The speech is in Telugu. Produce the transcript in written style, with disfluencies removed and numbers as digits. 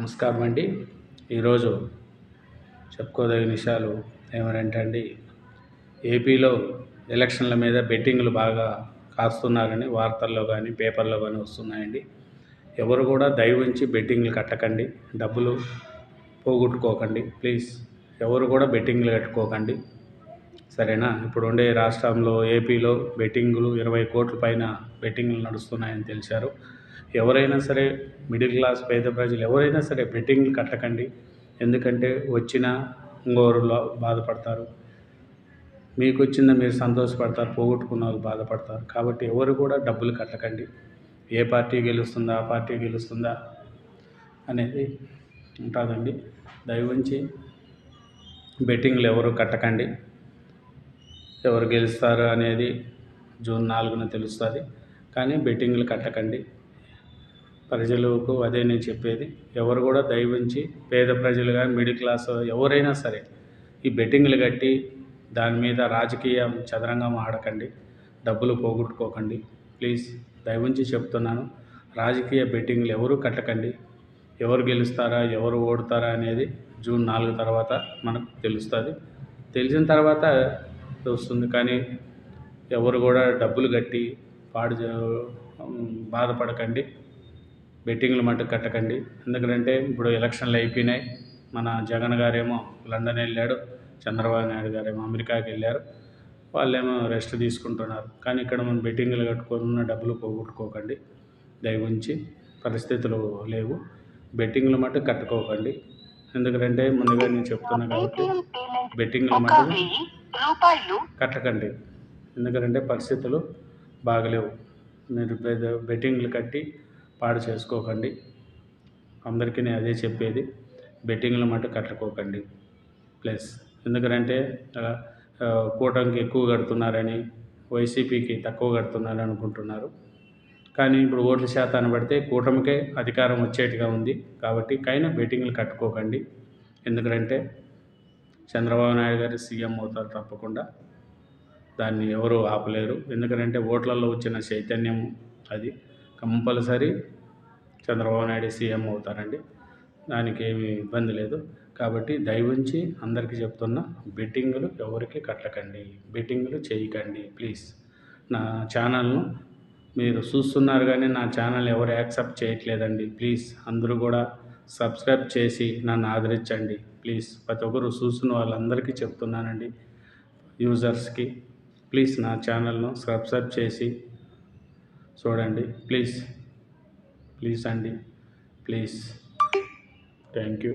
నమస్కారం అండి. ఈరోజు చెప్పుకోదగిన విషయాలు ఏమనంటే అండి, ఏపీలో ఎలక్షన్ల మీద బెట్టింగ్లు బాగా కాస్తున్నారని వార్తల్లో కానీ పేపర్లో కానీ వస్తున్నాయండి. ఎవరు కూడా దయ ఉంచి బెట్టింగ్లు కట్టకండి, డబ్బులు పోగొట్టుకోకండి ప్లీజ్. ఎవరు కూడా బెట్టింగ్లు కట్టుకోకండి, సరేనా? ఇప్పుడు ఉండే రాష్ట్రంలో ఏపీలో బెట్టింగులు 20 కోట్ల పైన బెట్టింగ్లు నడుస్తున్నాయని తెలిసారు. ఎవరైనా సరే మిడిల్ క్లాస్ పేద ప్రజలు ఎవరైనా సరే బెట్టింగ్లు కట్టకండి. ఎందుకంటే వచ్చిన ఇంకోరు బాధపడతారు, మీకు వచ్చిందా మీరు సంతోషపడతారు, పోగొట్టుకున్న వాళ్ళు బాధపడతారు. కాబట్టి ఎవరు కూడా డబ్బులు కట్టకండి. ఏ పార్టీ గెలుస్తుందా ఆ పార్టీ గెలుస్తుందా అనేది ఉంటుందండి. దయవుంచి బెట్టింగ్లు ఎవరు కట్టకండి. ఎవరు గెలుస్తారు అనేది జూన్ 4న తెలుస్తుంది. కానీ బెట్టింగ్లు కట్టకండి. ప్రజలకు అదే నేను చెప్పేది. ఎవరు కూడా దయవుంచి పేద ప్రజలు కానీ మిడిల్ క్లాస్ ఎవరైనా సరే ఈ బెట్టింగ్లు కట్టి దాని మీద రాజకీయం చదరంగం ఆడకండి, డబ్బులు పోగొట్టుకోకండి ప్లీజ్. దయవుంచి చెప్తున్నాను, రాజకీయ బెట్టింగ్లు ఎవరు కట్టకండి. ఎవరు గెలుస్తారా ఎవరు ఓడతారా అనేది జూన్ 4 తర్వాత మనకు తెలుస్తుంది. తెలిసిన తర్వాత వస్తుంది. కానీ ఎవరు కూడా డబ్బులు కట్టి బాధపడకండి, బెట్టింగ్లు మట్టుకు కట్టకండి. ఎందుకంటే ఇప్పుడు ఎలక్షన్లు అయిపోయినాయి. మన జగన్ గారేమో లండన్ వెళ్ళాడు, చంద్రబాబు నాయుడు గారేమో అమెరికాకి వెళ్ళారు. వాళ్ళేమో రెస్ట్ తీసుకుంటున్నారు. కానీ ఇక్కడ మనం బెట్టింగ్లు కట్టుకున్న డబ్బులు పోగొట్టుకోకండి. దయవుంచి పరిస్థితులు లేవు, బెట్టింగ్లు మట్టుకు కట్టుకోకండి. ఎందుకంటే ముందుగా నేను చెప్తున్నా కాబట్టి బెట్టింగ్లు మట్టుకు కట్టకండి. ఎందుకంటే పరిస్థితులు బాగలేవు. మీరు బెట్టింగ్లు కట్టి పాడు చేసుకోకండి. అందరికీ నేను అదే చెప్పేది, బెట్టింగ్లు మట్టుకు కట్టుకోకండి ప్లస్. ఎందుకంటే కూటమికి ఎక్కువ కడుతున్నారని, వైసీపీకి తక్కువ కడుతున్నారని అనుకుంటున్నారు. కానీ ఇప్పుడు ఓట్ల శాతాన్ని పడితే కూటమికే అధికారం వచ్చేట్టుగా ఉంది. కాబట్టి కైనా బెట్టింగ్లు కట్టుకోకండి. ఎందుకంటే చంద్రబాబు నాయుడు గారు సీఎం అవుతారు తప్పకుండా, దాన్ని ఎవరు ఆపలేరు. ఎందుకంటే ఓట్లలో వచ్చిన చైతన్యం అది కంపల్సరీ చంద్రబాబు నాయుడు సీఎం అవుతారండి, దానికి ఏమీ ఇబ్బంది లేదు. కాబట్టి దయవుంచి అందరికీ చెప్తున్నా, బెట్టింగులు ఎవరికి కట్టకండి, బెట్టింగులు చేయకండి ప్లీజ్. నా ఛానల్ను మీరు చూస్తున్నారు కానీ నా ఛానల్ ఎవరు యాక్సెప్ట్ చేయట్లేదండి. ప్లీజ్ అందరూ కూడా సబ్స్క్రైబ్ చేసి నన్ను ఆదరించండి ప్లీజ్. ప్రతి ఒక్కరు చూస్తున్న వాళ్ళందరికీ చెప్తున్నానండి, యూజర్స్కి ప్లీజ్ నా ఛానల్ను సబ్స్క్రైబ్ చేసి చూడండి ప్లీజ్. ప్లీజ్ అండి, ప్లీజ్. Thank you.